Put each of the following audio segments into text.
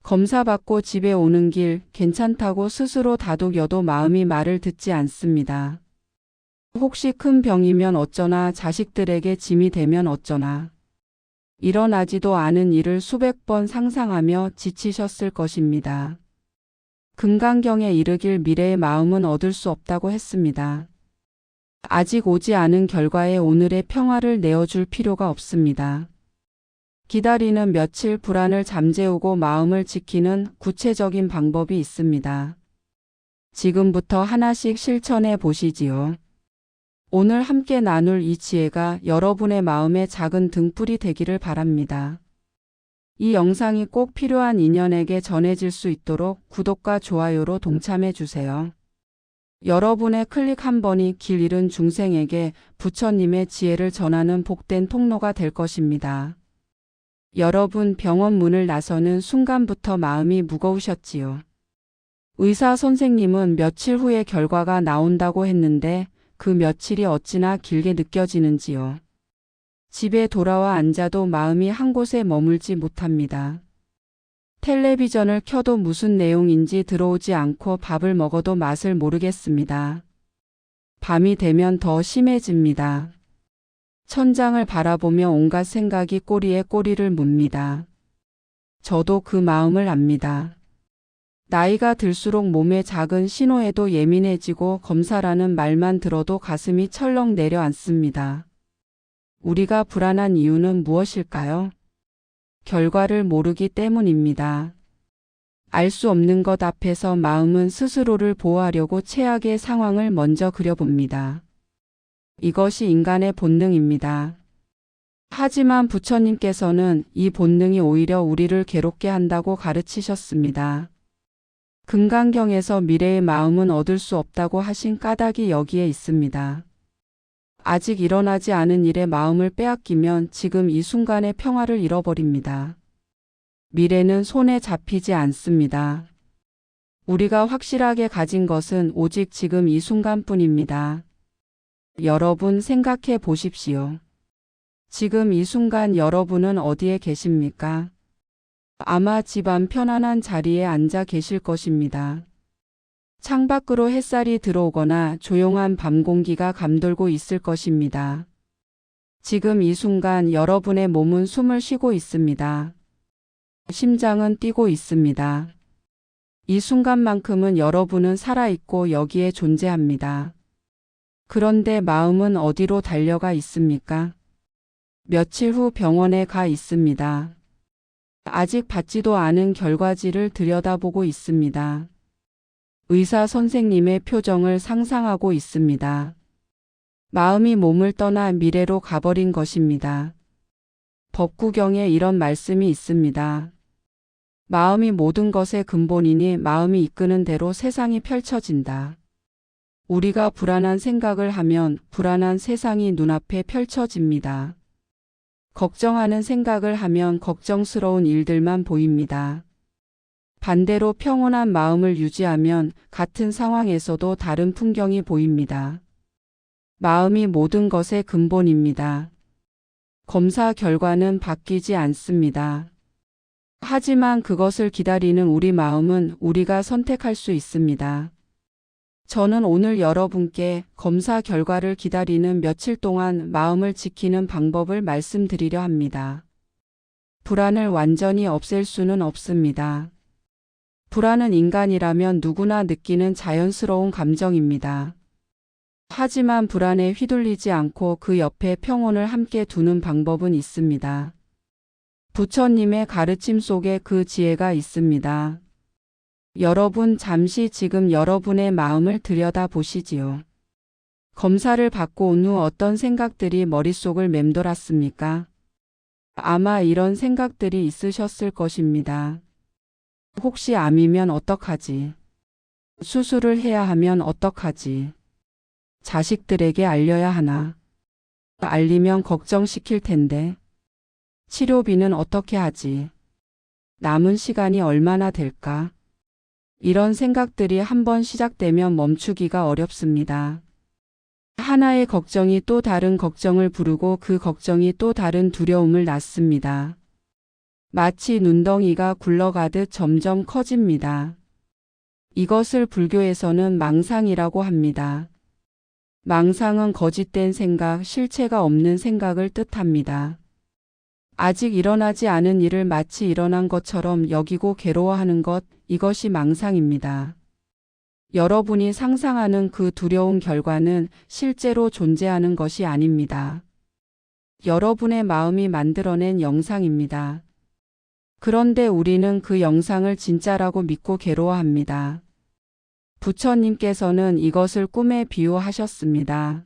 검사 받고 집에 오는 길 괜찮다고 스스로 다독여도 마음이 말을 듣지 않습니다. 혹시 큰 병이면 어쩌나, 자식들에게 짐이 되면 어쩌나. 일어나지도 않은 일을 수백 번 상상하며 지치셨을 것입니다. 금강경에 이르길 미래의 마음은 얻을 수 없다고 했습니다. 아직 오지 않은 결과에 오늘의 평화를 내어줄 필요가 없습니다. 기다리는 며칠 불안을 잠재우고 마음을 지키는 구체적인 방법이 있습니다. 지금부터 하나씩 실천해 보시지요. 오늘 함께 나눌 이 지혜가 여러분의 마음의 작은 등불이 되기를 바랍니다. 이 영상이 꼭 필요한 인연에게 전해질 수 있도록 구독과 좋아요로 동참해 주세요. 여러분의 클릭 한 번이 길 잃은 중생에게 부처님의 지혜를 전하는 복된 통로가 될 것입니다. 여러분, 병원 문을 나서는 순간부터 마음이 무거우셨지요. 의사 선생님은 며칠 후에 결과가 나온다고 했는데 그 며칠이 어찌나 길게 느껴지는지요. 집에 돌아와 앉아도 마음이 한 곳에 머물지 못합니다. 텔레비전을 켜도 무슨 내용인지 들어오지 않고 밥을 먹어도 맛을 모르겠습니다. 밤이 되면 더 심해집니다. 천장을 바라보며 온갖 생각이 꼬리에 꼬리를 묻니다. 저도 그 마음을 압니다. 나이가 들수록 몸의 작은 신호에도 예민해지고 검사라는 말만 들어도 가슴이 철렁 내려앉습니다. 우리가 불안한 이유는 무엇일까요? 결과를 모르기 때문입니다. 알 수 없는 것 앞에서 마음은 스스로를 보호하려고 최악의 상황을 먼저 그려봅니다. 이것이 인간의 본능입니다. 하지만 부처님께서는 이 본능이 오히려 우리를 괴롭게 한다고 가르치셨습니다. 금강경에서 미래의 마음은 얻을 수 없다고 하신 까닭이 여기에 있습니다. 아직 일어나지 않은 일에 마음을 빼앗기면 지금 이 순간의 평화를 잃어버립니다. 미래는 손에 잡히지 않습니다. 우리가 확실하게 가진 것은 오직 지금 이 순간뿐입니다. 여러분, 생각해 보십시오. 지금 이 순간 여러분은 어디에 계십니까? 아마 집안 편안한 자리에 앉아 계실 것입니다. 창밖으로 햇살이 들어오거나 조용한 밤 공기가 감돌고 있을 것입니다. 지금 이 순간 여러분의 몸은 숨을 쉬고 있습니다. 심장은 뛰고 있습니다. 이 순간만큼은 여러분은 살아있고 여기에 존재합니다. 그런데 마음은 어디로 달려가 있습니까? 며칠 후 병원에 가 있습니다. 아직 받지도 않은 결과지를 들여다보고 있습니다. 의사 선생님의 표정을 상상하고 있습니다. 마음이 몸을 떠나 미래로 가버린 것입니다. 법구경에 이런 말씀이 있습니다. 마음이 모든 것의 근본이니 마음이 이끄는 대로 세상이 펼쳐진다. 우리가 불안한 생각을 하면 불안한 세상이 눈앞에 펼쳐집니다. 걱정하는 생각을 하면 걱정스러운 일들만 보입니다. 반대로 평온한 마음을 유지하면 같은 상황에서도 다른 풍경이 보입니다. 마음이 모든 것의 근본입니다. 검사 결과는 바뀌지 않습니다. 하지만 그것을 기다리는 우리 마음은 우리가 선택할 수 있습니다. 저는 오늘 여러분께 검사 결과를 기다리는 며칠 동안 마음을 지키는 방법을 말씀드리려 합니다. 불안을 완전히 없앨 수는 없습니다. 불안은 인간이라면 누구나 느끼는 자연스러운 감정입니다. 하지만 불안에 휘둘리지 않고 그 옆에 평온을 함께 두는 방법은 있습니다. 부처님의 가르침 속에 그 지혜가 있습니다. 여러분, 잠시 지금 여러분의 마음을 들여다 보시지요. 검사를 받고 온 후 어떤 생각들이 머릿속을 맴돌았습니까? 아마 이런 생각들이 있으셨을 것입니다. 혹시 암이면 어떡하지? 수술을 해야 하면 어떡하지? 자식들에게 알려야 하나? 알리면 걱정시킬 텐데. 치료비는 어떻게 하지? 남은 시간이 얼마나 될까? 이런 생각들이 한번 시작되면 멈추기가 어렵습니다. 하나의 걱정이 또 다른 걱정을 부르고 그 걱정이 또 다른 두려움을 낳습니다. 마치 눈덩이가 굴러가듯 점점 커집니다. 이것을 불교에서는 망상이라고 합니다. 망상은 거짓된 생각, 실체가 없는 생각을 뜻합니다. 아직 일어나지 않은 일을 마치 일어난 것처럼 여기고 괴로워하는 것, 이것이 망상입니다. 여러분이 상상하는 그 두려운 결과는 실제로 존재하는 것이 아닙니다. 여러분의 마음이 만들어낸 영상입니다. 그런데 우리는 그 영상을 진짜라고 믿고 괴로워합니다. 부처님께서는 이것을 꿈에 비유하셨습니다.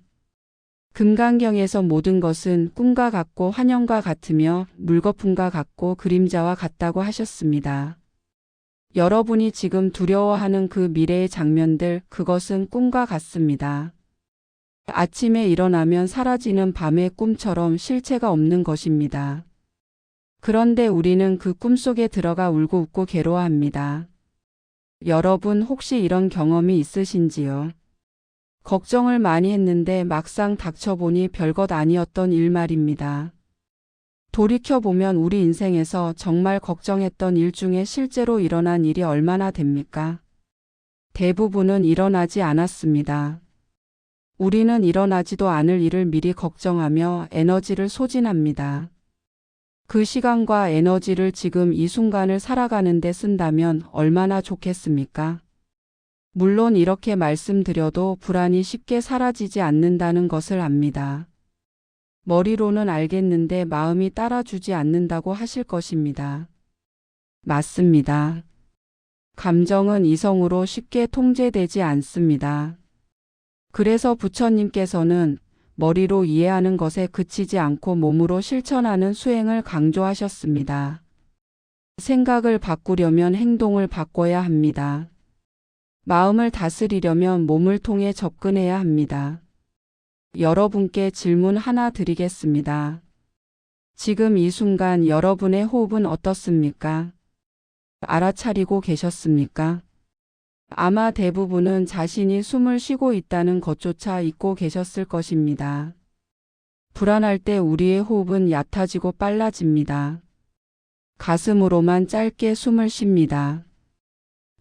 금강경에서 모든 것은 꿈과 같고 환영과 같으며 물거품과 같고 그림자와 같다고 하셨습니다. 여러분이 지금 두려워하는 그 미래의 장면들, 그것은 꿈과 같습니다. 아침에 일어나면 사라지는 밤의 꿈처럼 실체가 없는 것입니다. 그런데 우리는 그 꿈속에 들어가 울고 웃고 괴로워합니다. 여러분 혹시 이런 경험이 있으신지요? 걱정을 많이 했는데 막상 닥쳐보니 별것 아니었던 일 말입니다. 돌이켜보면 우리 인생에서 정말 걱정했던 일 중에 실제로 일어난 일이 얼마나 됩니까? 대부분은 일어나지 않았습니다. 우리는 일어나지도 않을 일을 미리 걱정하며 에너지를 소진합니다. 그 시간과 에너지를 지금 이 순간을 살아가는 데 쓴다면 얼마나 좋겠습니까? 물론 이렇게 말씀드려도 불안이 쉽게 사라지지 않는다는 것을 압니다. 머리로는 알겠는데 마음이 따라주지 않는다고 하실 것입니다. 맞습니다. 감정은 이성으로 쉽게 통제되지 않습니다. 그래서 부처님께서는 머리로 이해하는 것에 그치지 않고 몸으로 실천하는 수행을 강조하셨습니다. 생각을 바꾸려면 행동을 바꿔야 합니다. 마음을 다스리려면 몸을 통해 접근해야 합니다. 여러분께 질문 하나 드리겠습니다. 지금 이 순간 여러분의 호흡은 어떻습니까? 알아차리고 계셨습니까? 아마 대부분은 자신이 숨을 쉬고 있다는 것조차 잊고 계셨을 것입니다. 불안할 때 우리의 호흡은 얕아지고 빨라집니다. 가슴으로만 짧게 숨을 쉽니다.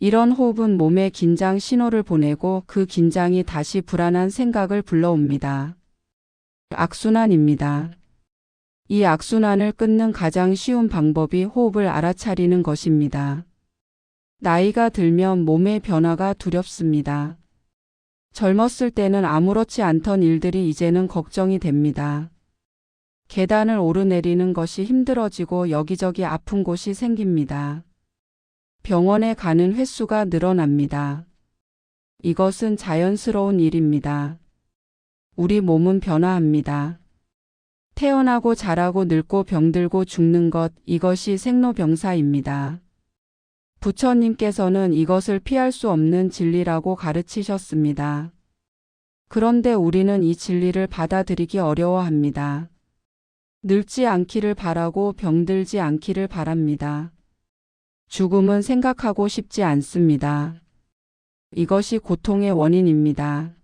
이런 호흡은 몸에 긴장 신호를 보내고 그 긴장이 다시 불안한 생각을 불러옵니다. 악순환입니다. 이 악순환을 끊는 가장 쉬운 방법이 호흡을 알아차리는 것입니다. 나이가 들면 몸의 변화가 두렵습니다. 젊었을 때는 아무렇지 않던 일들이 이제는 걱정이 됩니다. 계단을 오르내리는 것이 힘들어지고 여기저기 아픈 곳이 생깁니다. 병원에 가는 횟수가 늘어납니다. 이것은 자연스러운 일입니다. 우리 몸은 변화합니다. 태어나고 자라고 늙고 병들고 죽는 것, 이것이 생로병사입니다. 부처님께서는 이것을 피할 수 없는 진리라고 가르치셨습니다. 그런데 우리는 이 진리를 받아들이기 어려워합니다. 늙지 않기를 바라고 병들지 않기를 바랍니다. 죽음은 생각하고 싶지 않습니다. 이것이 고통의 원인입니다.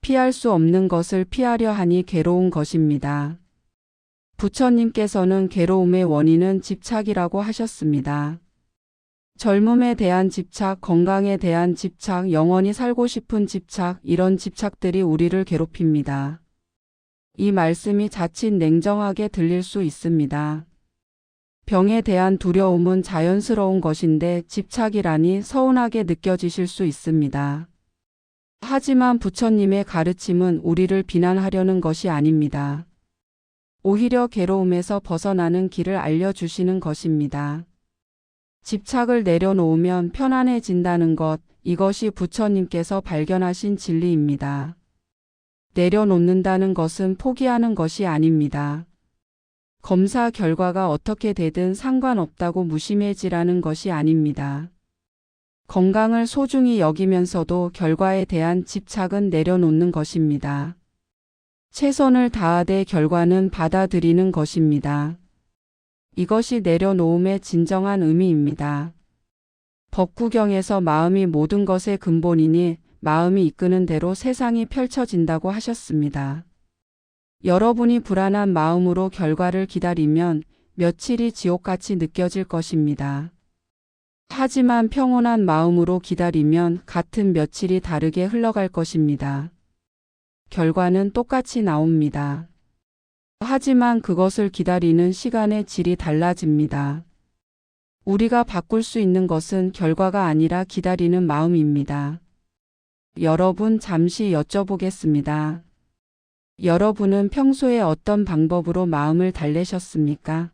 피할 수 없는 것을 피하려 하니 괴로운 것입니다. 부처님께서는 괴로움의 원인은 집착이라고 하셨습니다. 젊음에 대한 집착, 건강에 대한 집착, 영원히 살고 싶은 집착, 이런 집착들이 우리를 괴롭힙니다. 이 말씀이 자칫 냉정하게 들릴 수 있습니다. 병에 대한 두려움은 자연스러운 것인데 집착이라니 서운하게 느껴지실 수 있습니다. 하지만 부처님의 가르침은 우리를 비난하려는 것이 아닙니다. 오히려 괴로움에서 벗어나는 길을 알려주시는 것입니다. 집착을 내려놓으면 편안해진다는 것, 이것이 부처님께서 발견하신 진리입니다. 내려놓는다는 것은 포기하는 것이 아닙니다. 검사 결과가 어떻게 되든 상관없다고 무심해지라는 것이 아닙니다. 건강을 소중히 여기면서도 결과에 대한 집착은 내려놓는 것입니다. 최선을 다하되 결과는 받아들이는 것입니다. 이것이 내려놓음의 진정한 의미입니다. 법구경에서 마음이 모든 것의 근본이니 마음이 이끄는 대로 세상이 펼쳐진다고 하셨습니다. 여러분이 불안한 마음으로 결과를 기다리면 며칠이 지옥같이 느껴질 것입니다. 하지만 평온한 마음으로 기다리면 같은 며칠이 다르게 흘러갈 것입니다. 결과는 똑같이 나옵니다. 하지만 그것을 기다리는 시간의 질이 달라집니다. 우리가 바꿀 수 있는 것은 결과가 아니라 기다리는 마음입니다. 여러분, 잠시 여쭤보겠습니다. 여러분은 평소에 어떤 방법으로 마음을 달래셨습니까?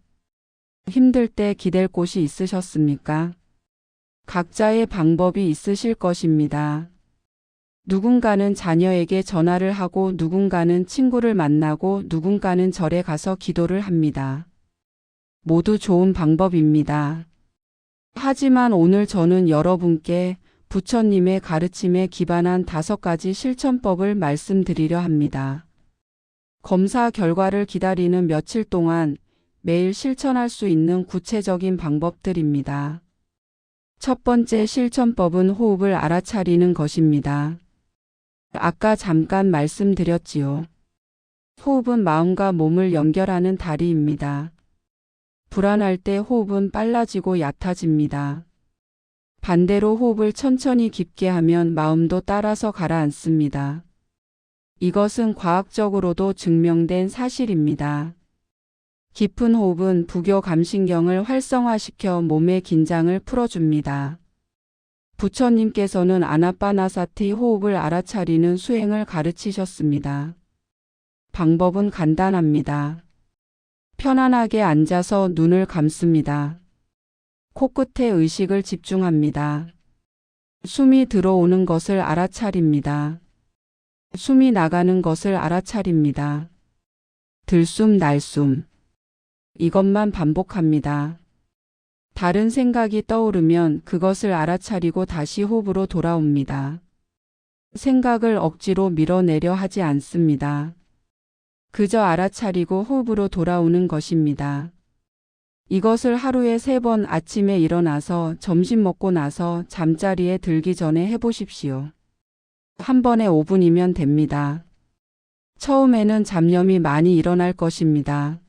힘들 때 기댈 곳이 있으셨습니까? 각자의 방법이 있으실 것입니다. 누군가는 자녀에게 전화를 하고 누군가는 친구를 만나고 누군가는 절에 가서 기도를 합니다. 모두 좋은 방법입니다. 하지만 오늘 저는 여러분께 부처님의 가르침에 기반한 5가지 실천법을 말씀드리려 합니다. 검사 결과를 기다리는 며칠 동안 매일 실천할 수 있는 구체적인 방법들입니다. 첫 번째 실천법은 호흡을 알아차리는 것입니다. 아까 잠깐 말씀드렸지요. 호흡은 마음과 몸을 연결하는 다리입니다. 불안할 때 호흡은 빨라지고 얕아집니다. 반대로 호흡을 천천히 깊게 하면 마음도 따라서 가라앉습니다. 이것은 과학적으로도 증명된 사실입니다. 깊은 호흡은 부교 감신경을 활성화시켜 몸의 긴장을 풀어줍니다. 부처님께서는 아나빠나사티 호흡을 알아차리는 수행을 가르치셨습니다. 방법은 간단합니다. 편안하게 앉아서 눈을 감습니다. 코끝에 의식을 집중합니다. 숨이 들어오는 것을 알아차립니다. 숨이 나가는 것을 알아차립니다. 들숨 날숨. 이것만 반복합니다. 다른 생각이 떠오르면 그것을 알아차리고 다시 호흡으로 돌아옵니다. 생각을 억지로 밀어내려 하지 않습니다. 그저 알아차리고 호흡으로 돌아오는 것입니다. 이것을 하루에 3번 아침에 일어나서 점심 먹고 나서 잠자리에 들기 전에 해보십시오. 한 번에 5분이면 됩니다. 처음에는 잡념이 많이 일어날 것입니다.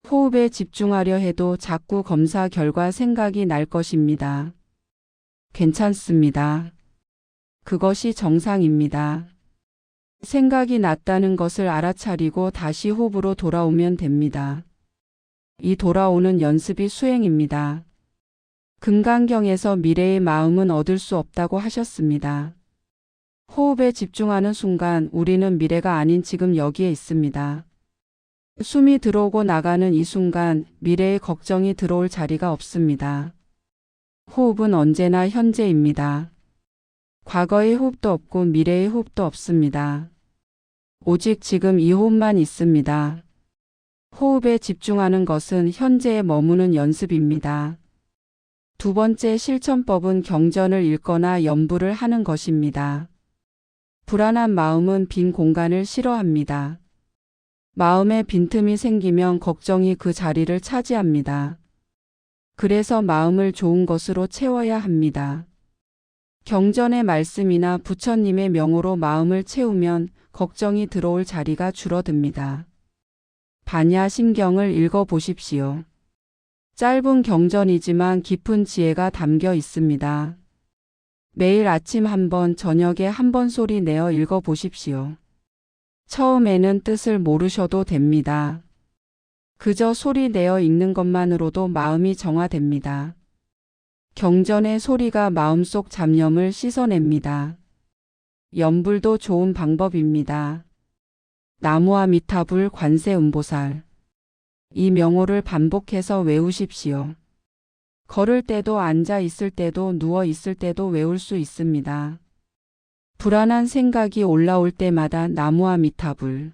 호흡에 집중하려 해도 자꾸 검사 결과 생각이 날 것입니다. 괜찮습니다. 그것이 정상입니다. 생각이 났다는 것을 알아차리고 다시 호흡으로 돌아오면 됩니다. 이 돌아오는 연습이 수행입니다. 금강경에서 미래의 마음은 얻을 수 없다고 하셨습니다. 호흡에 집중하는 순간 우리는 미래가 아닌 지금 여기에 있습니다. 숨이 들어오고 나가는 이 순간 미래의 걱정이 들어올 자리가 없습니다. 호흡은 언제나 현재입니다. 과거의 호흡도 없고 미래의 호흡도 없습니다. 오직 지금 이 호흡만 있습니다. 호흡에 집중하는 것은 현재에 머무는 연습입니다. 두 번째 실천법은 경전을 읽거나 연부를 하는 것입니다. 불안한 마음은 빈 공간을 싫어합니다. 마음에 빈틈이 생기면 걱정이 그 자리를 차지합니다. 그래서 마음을 좋은 것으로 채워야 합니다. 경전의 말씀이나 부처님의 명호로 마음을 채우면 걱정이 들어올 자리가 줄어듭니다. 반야심경을 읽어보십시오. 짧은 경전이지만 깊은 지혜가 담겨 있습니다. 매일 아침 1번, 저녁에 1번 소리 내어 읽어보십시오. 처음에는 뜻을 모르셔도 됩니다. 그저 소리 내어 읽는 것만으로도 마음이 정화됩니다. 경전의 소리가 마음속 잡념을 씻어냅니다. 연불도 좋은 방법입니다. 나무아미타불 관세음보살. 이 명호를 반복해서 외우십시오. 걸을 때도 앉아 있을 때도 누워 있을 때도 외울 수 있습니다. 불안한 생각이 올라올 때마다 나무아미타불.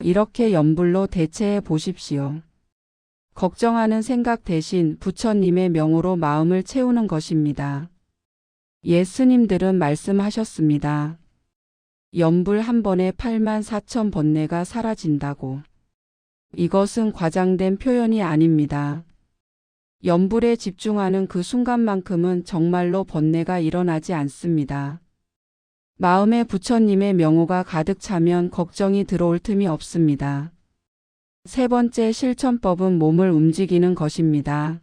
이렇게 연불로 대체해 보십시오. 걱정하는 생각 대신 부처님의 명호로 마음을 채우는 것입니다. 옛 스님들은 말씀하셨습니다. 연불 한 번에 84,000 번뇌가 사라진다고. 이것은 과장된 표현이 아닙니다. 연불에 집중하는 그 순간만큼은 정말로 번뇌가 일어나지 않습니다. 마음에 부처님의 명호가 가득 차면 걱정이 들어올 틈이 없습니다. 세 번째 실천법은 몸을 움직이는 것입니다.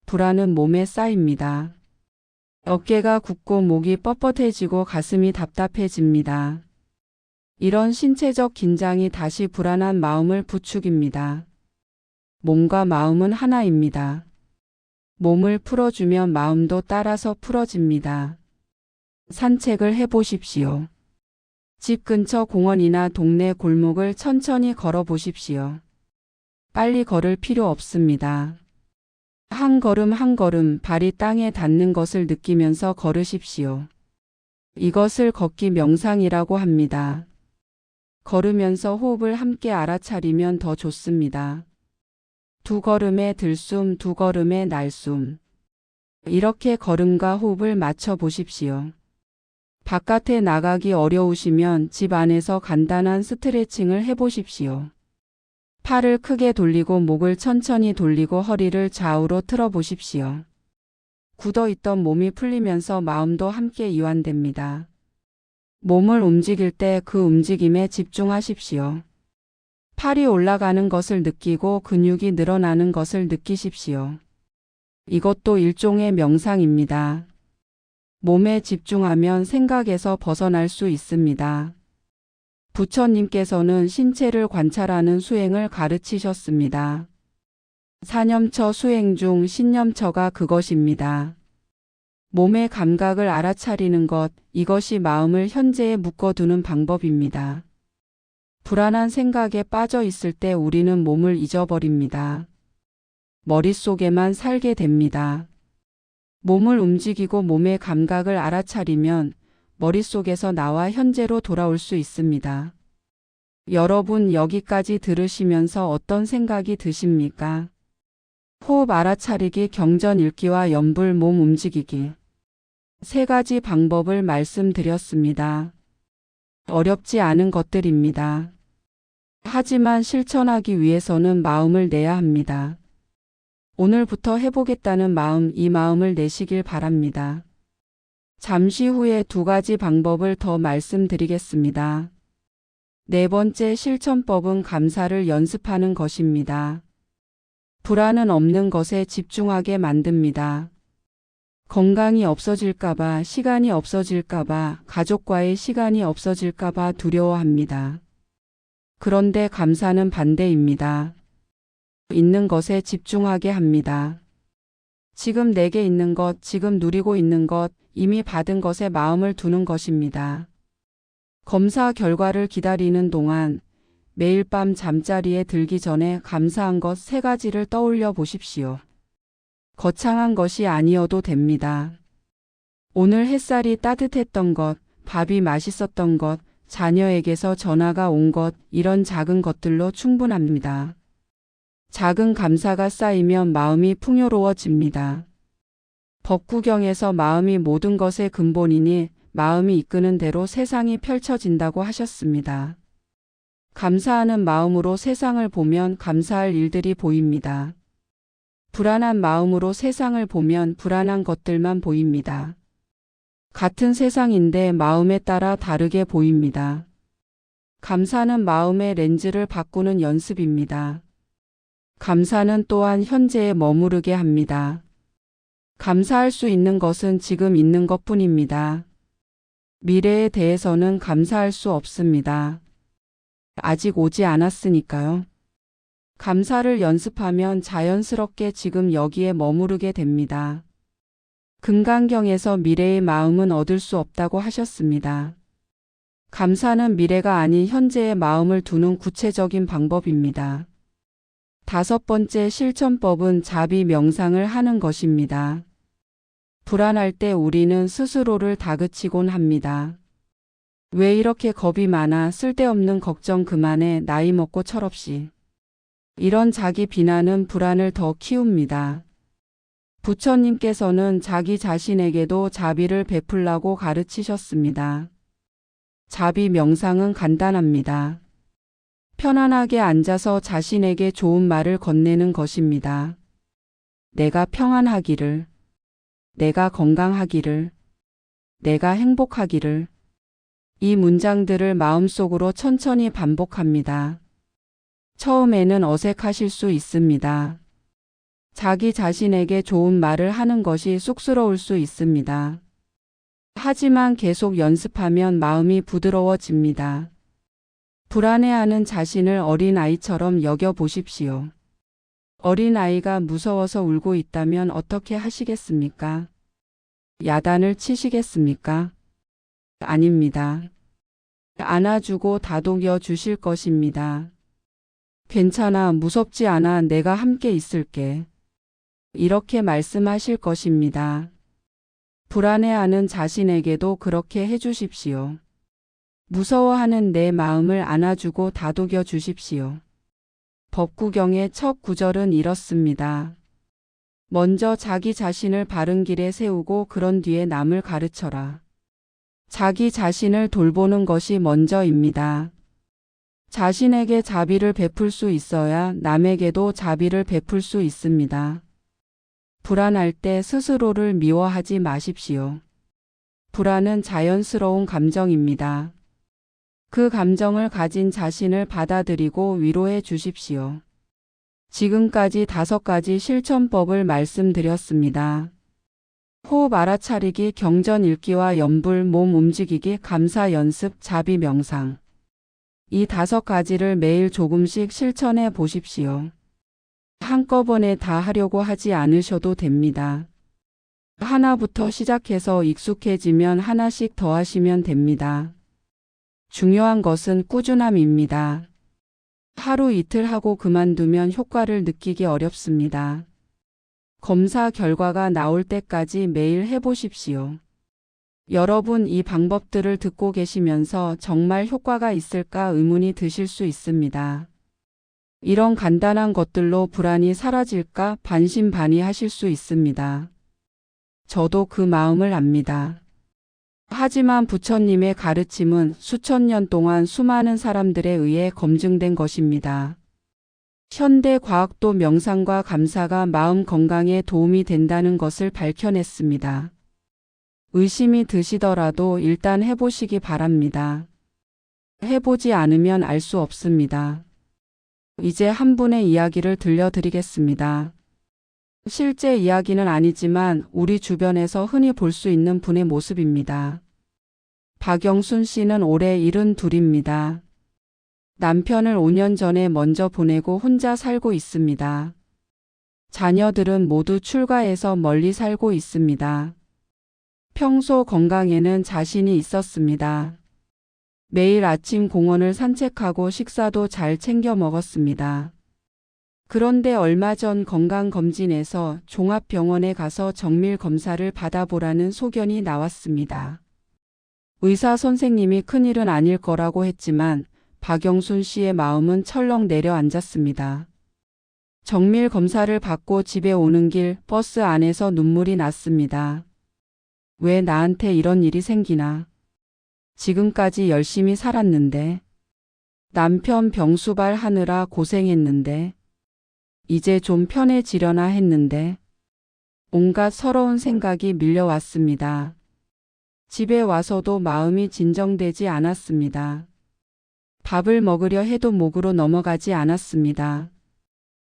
불안은 몸에 쌓입니다. 어깨가 굽고 목이 뻣뻣해지고 가슴이 답답해집니다. 이런 신체적 긴장이 다시 불안한 마음을 부추깁니다. 몸과 마음은 하나입니다. 몸을 풀어주면 마음도 따라서 풀어집니다. 산책을 해보십시오. 집 근처 공원이나 동네 골목을 천천히 걸어보십시오. 빨리 걸을 필요 없습니다. 한 걸음 한 걸음 발이 땅에 닿는 것을 느끼면서 걸으십시오. 이것을 걷기 명상이라고 합니다. 걸으면서 호흡을 함께 알아차리면 더 좋습니다. 두 걸음의 들숨, 두 걸음의 날숨. 이렇게 걸음과 호흡을 맞춰 보십시오. 바깥에 나가기 어려우시면 집 안에서 간단한 스트레칭을 해보십시오. 팔을 크게 돌리고 목을 천천히 돌리고 허리를 좌우로 틀어 보십시오. 굳어있던 몸이 풀리면서 마음도 함께 이완됩니다. 몸을 움직일 때 그 움직임에 집중하십시오. 팔이 올라가는 것을 느끼고 근육이 늘어나는 것을 느끼십시오. 이것도 일종의 명상입니다. 몸에 집중하면 생각에서 벗어날 수 있습니다. 부처님께서는 신체를 관찰하는 수행을 가르치셨습니다. 사념처 수행 중 신념처가 그것입니다. 몸의 감각을 알아차리는 것, 이것이 마음을 현재에 묶어두는 방법입니다. 불안한 생각에 빠져 있을 때 우리는 몸을 잊어버립니다. 머릿속에만 살게 됩니다. 몸을 움직이고 몸의 감각을 알아차리면 머릿속에서 나와 현재로 돌아올 수 있습니다. 여러분 여기까지 들으시면서 어떤 생각이 드십니까? 호흡 알아차리기, 경전 읽기와 염불 몸 움직이기. 세 가지 방법을 말씀드렸습니다. 어렵지 않은 것들입니다. 하지만 실천하기 위해서는 마음을 내야 합니다. 오늘부터 해보겠다는 마음, 이 마음을 내시길 바랍니다. 잠시 후에 두 가지 방법을 더 말씀드리겠습니다. 네 번째 실천법은 감사를 연습하는 것입니다. 불안은 없는 것에 집중하게 만듭니다. 건강이 없어질까봐, 시간이 없어질까봐, 가족과의 시간이 없어질까봐 두려워합니다. 그런데 감사는 반대입니다. 있는 것에 집중하게 합니다. 지금 내게 있는 것, 지금 누리고 있는 것, 이미 받은 것에 마음을 두는 것입니다. 검사 결과를 기다리는 동안 매일 밤 잠자리에 들기 전에 감사한 것 세 가지를 떠올려 보십시오. 거창한 것이 아니어도 됩니다. 오늘 햇살이 따뜻했던 것, 밥이 맛있었던 것, 자녀에게서 전화가 온 것, 이런 작은 것들로 충분합니다. 작은 감사가 쌓이면 마음이 풍요로워집니다. 법구경에서 마음이 모든 것의 근본이니 마음이 이끄는 대로 세상이 펼쳐진다고 하셨습니다. 감사하는 마음으로 세상을 보면 감사할 일들이 보입니다. 불안한 마음으로 세상을 보면 불안한 것들만 보입니다. 같은 세상인데 마음에 따라 다르게 보입니다. 감사는 마음의 렌즈를 바꾸는 연습입니다. 감사는 또한 현재에 머무르게 합니다. 감사할 수 있는 것은 지금 있는 것뿐입니다. 미래에 대해서는 감사할 수 없습니다. 아직 오지 않았으니까요. 감사를 연습하면 자연스럽게 지금 여기에 머무르게 됩니다. 금강경에서 미래의 마음은 얻을 수 없다고 하셨습니다. 감사는 미래가 아닌 현재의 마음을 두는 구체적인 방법입니다. 다섯 번째 실천법은 자비 명상을 하는 것입니다. 불안할 때 우리는 스스로를 다그치곤 합니다. 왜 이렇게 겁이 많아, 쓸데없는 걱정 그만해, 나이 먹고 철없이. 이런 자기 비난은 불안을 더 키웁니다. 부처님께서는 자기 자신에게도 자비를 베풀라고 가르치셨습니다. 자비 명상은 간단합니다. 편안하게 앉아서 자신에게 좋은 말을 건네는 것입니다. 내가 평안하기를, 내가 건강하기를, 내가 행복하기를. 이 문장들을 마음속으로 천천히 반복합니다. 처음에는 어색하실 수 있습니다. 자기 자신에게 좋은 말을 하는 것이 쑥스러울 수 있습니다. 하지만 계속 연습하면 마음이 부드러워집니다. 불안해하는 자신을 어린아이처럼 여겨보십시오. 어린아이가 무서워서 울고 있다면 어떻게 하시겠습니까? 야단을 치시겠습니까? 아닙니다. 안아주고 다독여 주실 것입니다. 괜찮아, 무섭지 않아, 내가 함께 있을게. 이렇게 말씀하실 것입니다. 불안해하는 자신에게도 그렇게 해주십시오. 무서워하는 내 마음을 안아주고 다독여 주십시오. 법구경의 첫 구절은 이렇습니다. 먼저 자기 자신을 바른 길에 세우고 그런 뒤에 남을 가르쳐라. 자기 자신을 돌보는 것이 먼저입니다. 자신에게 자비를 베풀 수 있어야 남에게도 자비를 베풀 수 있습니다. 불안할 때 스스로를 미워하지 마십시오. 불안은 자연스러운 감정입니다. 그 감정을 가진 자신을 받아들이고 위로해 주십시오. 지금까지 5가지 실천법을 말씀드렸습니다. 호흡 알아차리기, 경전 읽기와 염불, 몸 움직이기, 감사 연습, 자비 명상. 이 5가지를 매일 조금씩 실천해 보십시오. 한꺼번에 다 하려고 하지 않으셔도 됩니다. 하나부터 시작해서 익숙해지면 하나씩 더 하시면 됩니다. 중요한 것은 꾸준함입니다. 하루 이틀 하고 그만두면 효과를 느끼기 어렵습니다. 검사 결과가 나올 때까지 매일 해보십시오. 여러분, 이 방법들을 듣고 계시면서 정말 효과가 있을까 의문이 드실 수 있습니다. 이런 간단한 것들로 불안이 사라질까 반신반의하실 수 있습니다. 저도 그 마음을 압니다. 하지만 부처님의 가르침은 수천 년 동안 수많은 사람들에 의해 검증된 것입니다. 현대 과학도 명상과 감사가 마음 건강에 도움이 된다는 것을 밝혀냈습니다. 의심이 드시더라도 일단 해보시기 바랍니다. 해보지 않으면 알 수 없습니다. 이제 한 분의 이야기를 들려드리겠습니다. 실제 이야기는 아니지만 우리 주변에서 흔히 볼 수 있는 분의 모습입니다. 박영순 씨는 올해 72입니다. 남편을 5년 전에 먼저 보내고 혼자 살고 있습니다. 자녀들은 모두 출가해서 멀리 살고 있습니다. 평소 건강에는 자신이 있었습니다. 매일 아침 공원을 산책하고 식사도 잘 챙겨 먹었습니다. 그런데 얼마 전 건강검진에서 종합병원에 가서 정밀 검사를 받아보라는 소견이 나왔습니다. 의사 선생님이 큰일은 아닐 거라고 했지만 박영순 씨의 마음은 철렁 내려앉았습니다. 정밀 검사를 받고 집에 오는 길 버스 안에서 눈물이 났습니다. 왜 나한테 이런 일이 생기나? 지금까지 열심히 살았는데, 남편 병수발 하느라 고생했는데, 이제 좀 편해지려나 했는데, 온갖 서러운 생각이 밀려왔습니다. 집에 와서도 마음이 진정되지 않았습니다. 밥을 먹으려 해도 목으로 넘어가지 않았습니다.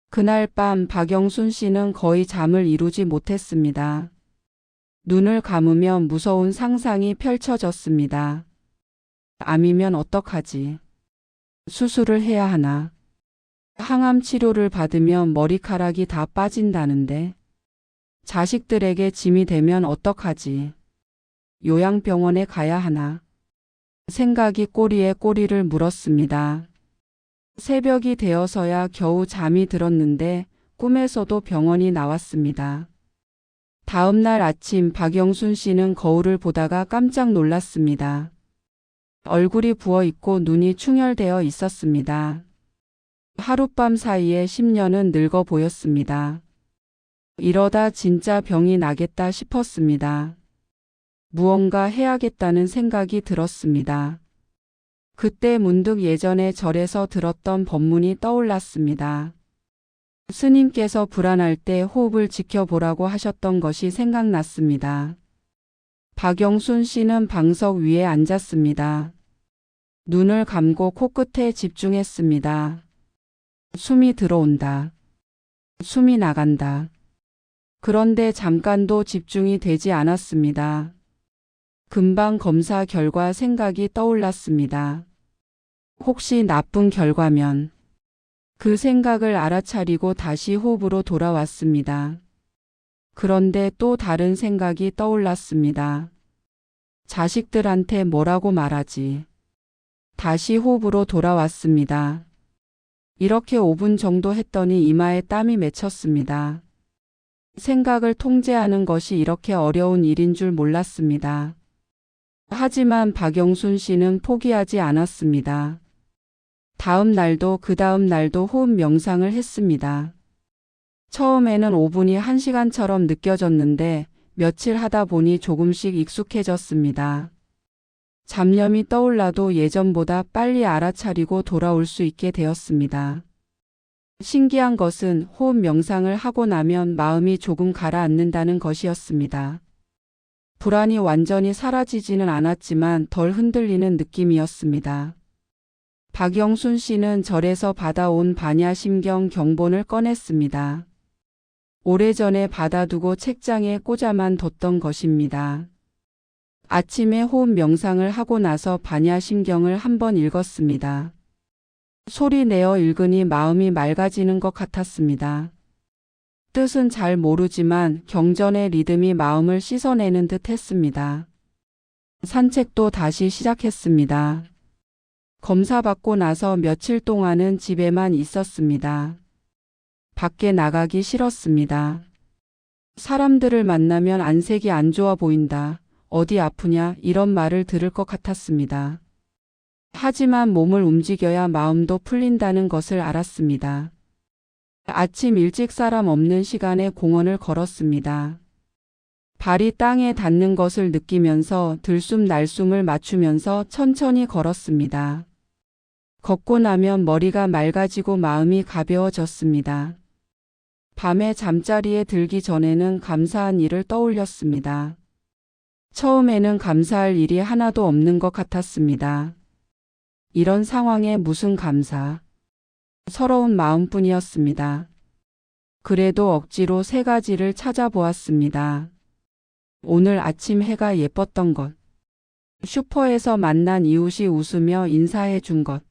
그날 밤 박영순 씨는 거의 잠을 이루지 못했습니다. 눈을 감으면 무서운 상상이 펼쳐졌습니다. 암이면 어떡하지? 수술을 해야 하나? 항암 치료를 받으면 머리카락이 다 빠진다는데? 자식들에게 짐이 되면 어떡하지? 요양병원에 가야 하나? 생각이 꼬리에 꼬리를 물었습니다. 새벽이 되어서야 겨우 잠이 들었는데 꿈에서도 병원이 나왔습니다. 다음 날 아침 박영순 씨는 거울을 보다가 깜짝 놀랐습니다. 얼굴이 부어있고 눈이 충혈되어 있었습니다. 하룻밤 사이에 10년은 늙어 보였습니다. 이러다 진짜 병이 나겠다 싶었습니다. 무언가 해야겠다는 생각이 들었습니다. 그때 문득 예전에 절에서 들었던 법문이 떠올랐습니다. 스님께서 불안할 때 호흡을 지켜보라고 하셨던 것이 생각났습니다. 박영순 씨는 방석 위에 앉았습니다. 눈을 감고 코끝에 집중했습니다. 숨이 들어온다. 숨이 나간다. 그런데 잠깐도 집중이 되지 않았습니다. 금방 검사 결과 생각이 떠올랐습니다. 혹시 나쁜 결과면? 그 생각을 알아차리고 다시 호흡으로 돌아왔습니다. 그런데 또 다른 생각이 떠올랐습니다. 자식들한테 뭐라고 말하지? 다시 호흡으로 돌아왔습니다. 이렇게 5분 정도 했더니 이마에 땀이 맺혔습니다. 생각을 통제하는 것이 이렇게 어려운 일인 줄 몰랐습니다. 하지만 박영순 씨는 포기하지 않았습니다. 다음 날도 그 다음 날도 호흡 명상을 했습니다. 처음에는 5분이 1시간처럼 느껴졌는데 며칠 하다 보니 조금씩 익숙해졌습니다. 잡념이 떠올라도 예전보다 빨리 알아차리고 돌아올 수 있게 되었습니다. 신기한 것은 호흡 명상을 하고 나면 마음이 조금 가라앉는다는 것이었습니다. 불안이 완전히 사라지지는 않았지만 덜 흔들리는 느낌이었습니다. 박영순 씨는 절에서 받아온 반야심경 경본을 꺼냈습니다. 오래전에 받아두고 책장에 꽂아만 뒀던 것입니다. 아침에 호흡 명상을 하고 나서 반야심경을 한번 읽었습니다. 소리 내어 읽으니 마음이 맑아지는 것 같았습니다. 뜻은 잘 모르지만 경전의 리듬이 마음을 씻어내는 듯 했습니다. 산책도 다시 시작했습니다. 검사받고 나서 며칠 동안은 집에만 있었습니다. 밖에 나가기 싫었습니다. 사람들을 만나면 안색이 안 좋아 보인다. 어디 아프냐 이런 말을 들을 것 같았습니다. 하지만 몸을 움직여야 마음도 풀린다는 것을 알았습니다. 아침 일찍 사람 없는 시간에 공원을 걸었습니다. 발이 땅에 닿는 것을 느끼면서 들숨 날숨을 맞추면서 천천히 걸었습니다. 걷고 나면 머리가 맑아지고 마음이 가벼워졌습니다. 밤에 잠자리에 들기 전에는 감사한 일을 떠올렸습니다. 처음에는 감사할 일이 하나도 없는 것 같았습니다. 이런 상황에 무슨 감사? 서러운 마음뿐이었습니다. 그래도 억지로 3가지를 찾아보았습니다. 오늘 아침 해가 예뻤던 것. 슈퍼에서 만난 이웃이 웃으며 인사해 준 것.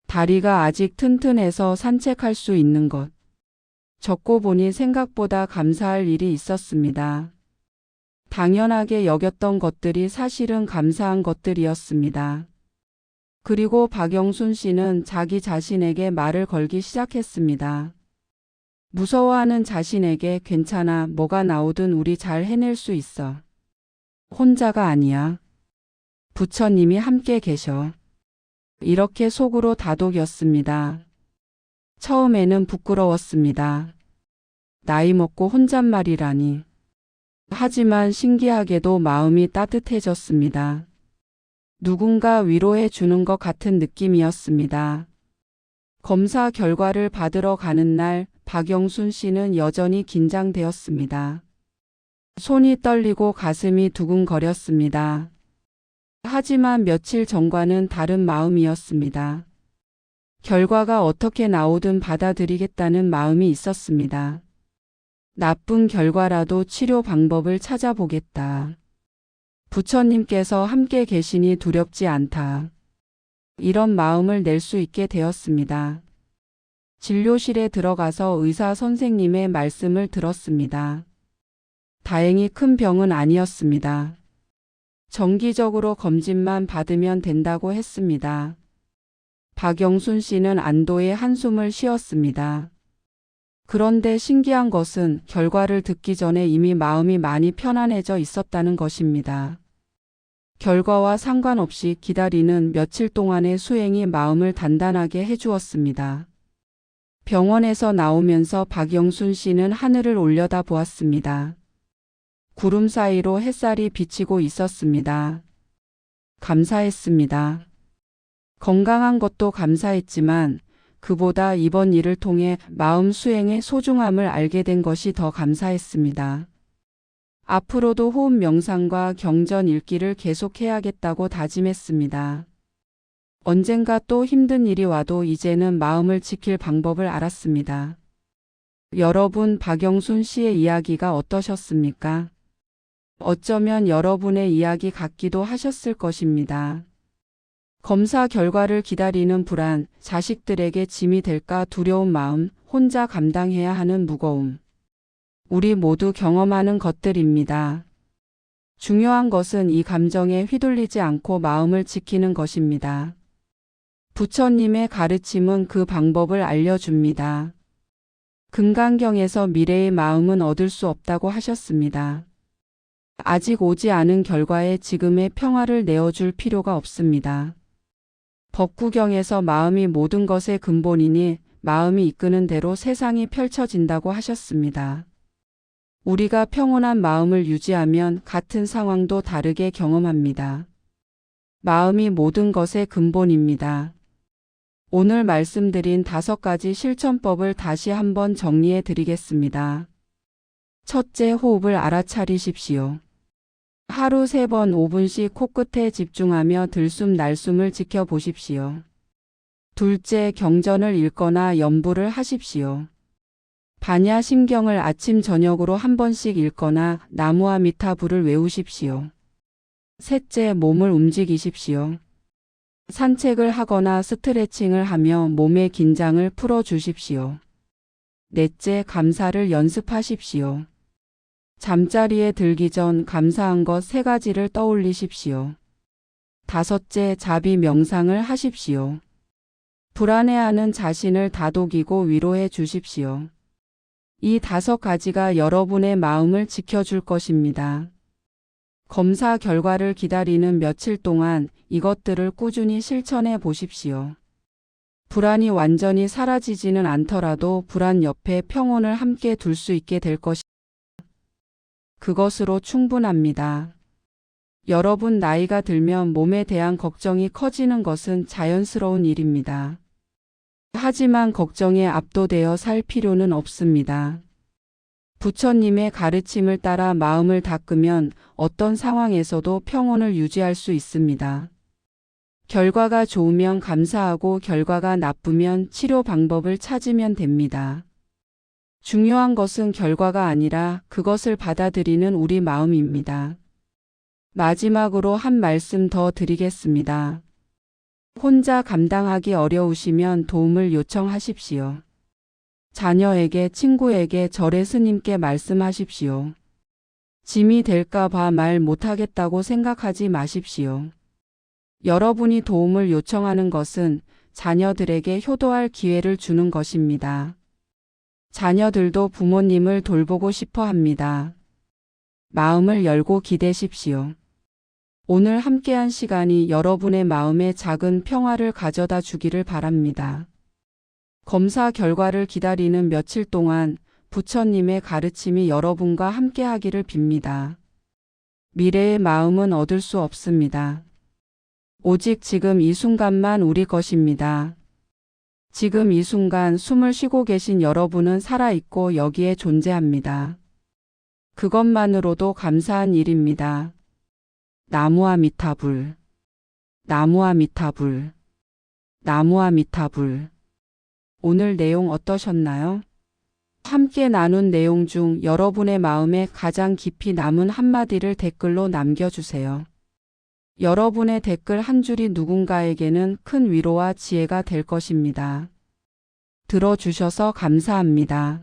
다리가 아직 튼튼해서 산책할 수 있는 것. 적고 보니 생각보다 감사할 일이 있었습니다. 당연하게 여겼던 것들이 사실은 감사한 것들이었습니다. 그리고 박영순 씨는 자기 자신에게 말을 걸기 시작했습니다. 무서워하는 자신에게 괜찮아, 뭐가 나오든 우리 잘 해낼 수 있어. 혼자가 아니야. 부처님이 함께 계셔. 이렇게 속으로 다독였습니다. 처음에는 부끄러웠습니다. 나이 먹고 혼잣말이라니. 하지만 신기하게도 마음이 따뜻해졌습니다. 누군가 위로해 주는 것 같은 느낌이었습니다. 검사 결과를 받으러 가는 날 박영순 씨는 여전히 긴장되었습니다. 손이 떨리고 가슴이 두근거렸습니다. 하지만 며칠 전과는 다른 마음이었습니다. 결과가 어떻게 나오든 받아들이겠다는 마음이 있었습니다. 나쁜 결과라도 치료 방법을 찾아보겠다. 부처님께서 함께 계시니 두렵지 않다. 이런 마음을 낼 수 있게 되었습니다. 진료실에 들어가서 의사 선생님의 말씀을 들었습니다. 다행히 큰 병은 아니었습니다. 정기적으로 검진만 받으면 된다고 했습니다. 박영순 씨는 안도의 한숨을 쉬었습니다. 그런데 신기한 것은 결과를 듣기 전에 이미 마음이 많이 편안해져 있었다는 것입니다. 결과와 상관없이 기다리는 며칠 동안의 수행이 마음을 단단하게 해주었습니다. 병원에서 나오면서 박영순 씨는 하늘을 올려다 보았습니다. 구름 사이로 햇살이 비치고 있었습니다. 감사했습니다. 건강한 것도 감사했지만 그보다 이번 일을 통해 마음 수행의 소중함을 알게 된 것이 더 감사했습니다. 앞으로도 호흡 명상과 경전 읽기를 계속해야겠다고 다짐했습니다. 언젠가 또 힘든 일이 와도 이제는 마음을 지킬 방법을 알았습니다. 여러분, 박영순 씨의 이야기가 어떠셨습니까? 어쩌면 여러분의 이야기 같기도 하셨을 것입니다. 검사 결과를 기다리는 불안, 자식들에게 짐이 될까 두려운 마음, 혼자 감당해야 하는 무거움. 우리 모두 경험하는 것들입니다. 중요한 것은 이 감정에 휘둘리지 않고 마음을 지키는 것입니다. 부처님의 가르침은 그 방법을 알려줍니다. 금강경에서 미래의 마음은 얻을 수 없다고 하셨습니다. 아직 오지 않은 결과에 지금의 평화를 내어줄 필요가 없습니다. 법구경에서 마음이 모든 것의 근본이니 마음이 이끄는 대로 세상이 펼쳐진다고 하셨습니다. 우리가 평온한 마음을 유지하면 같은 상황도 다르게 경험합니다. 마음이 모든 것의 근본입니다. 오늘 말씀드린 5가지 실천법을 다시 한번 정리해 드리겠습니다. 첫째, 호흡을 알아차리십시오. 하루 3번 5분씩 코끝에 집중하며 들숨 날숨을 지켜보십시오. 둘째, 경전을 읽거나 염불을 하십시오. 반야심경을 아침 저녁으로 한 번씩 읽거나 나무아미타불을 외우십시오. 셋째, 몸을 움직이십시오. 산책을 하거나 스트레칭을 하며 몸의 긴장을 풀어주십시오. 넷째, 감사를 연습하십시오. 잠자리에 들기 전 감사한 것 3가지를 떠올리십시오. 다섯째, 자비 명상을 하십시오. 불안해하는 자신을 다독이고 위로해 주십시오. 이 5가지가 여러분의 마음을 지켜줄 것입니다. 검사 결과를 기다리는 며칠 동안 이것들을 꾸준히 실천해 보십시오. 불안이 완전히 사라지지는 않더라도 불안 옆에 평온을 함께 둘 수 있게 될 것입니다. 그것으로 충분합니다. 여러분, 나이가 들면 몸에 대한 걱정이 커지는 것은 자연스러운 일입니다. 하지만 걱정에 압도되어 살 필요는 없습니다. 부처님의 가르침을 따라 마음을 닦으면 어떤 상황에서도 평온을 유지할 수 있습니다. 결과가 좋으면 감사하고 결과가 나쁘면 치료 방법을 찾으면 됩니다. 중요한 것은 결과가 아니라 그것을 받아들이는 우리 마음입니다. 마지막으로 한 말씀 더 드리겠습니다. 혼자 감당하기 어려우시면 도움을 요청하십시오. 자녀에게, 친구에게, 절의 스님께 말씀하십시오. 짐이 될까 봐 말 못하겠다고 생각하지 마십시오. 여러분이 도움을 요청하는 것은 자녀들에게 효도할 기회를 주는 것입니다. 자녀들도 부모님을 돌보고 싶어 합니다. 마음을 열고 기대십시오. 오늘 함께한 시간이 여러분의 마음에 작은 평화를 가져다 주기를 바랍니다. 검사 결과를 기다리는 며칠 동안 부처님의 가르침이 여러분과 함께하기를 빕니다. 미래의 마음은 얻을 수 없습니다. 오직 지금 이 순간만 우리 것입니다. 지금 이 순간 숨을 쉬고 계신 여러분은 살아있고 여기에 존재합니다. 그것만으로도 감사한 일입니다. 나무아미타불, 나무아미타불, 나무아미타불. 오늘 내용 어떠셨나요? 함께 나눈 내용 중 여러분의 마음에 가장 깊이 남은 한마디를 댓글로 남겨주세요. 여러분의 댓글 한 줄이 누군가에게는 큰 위로와 지혜가 될 것입니다. 들어주셔서 감사합니다.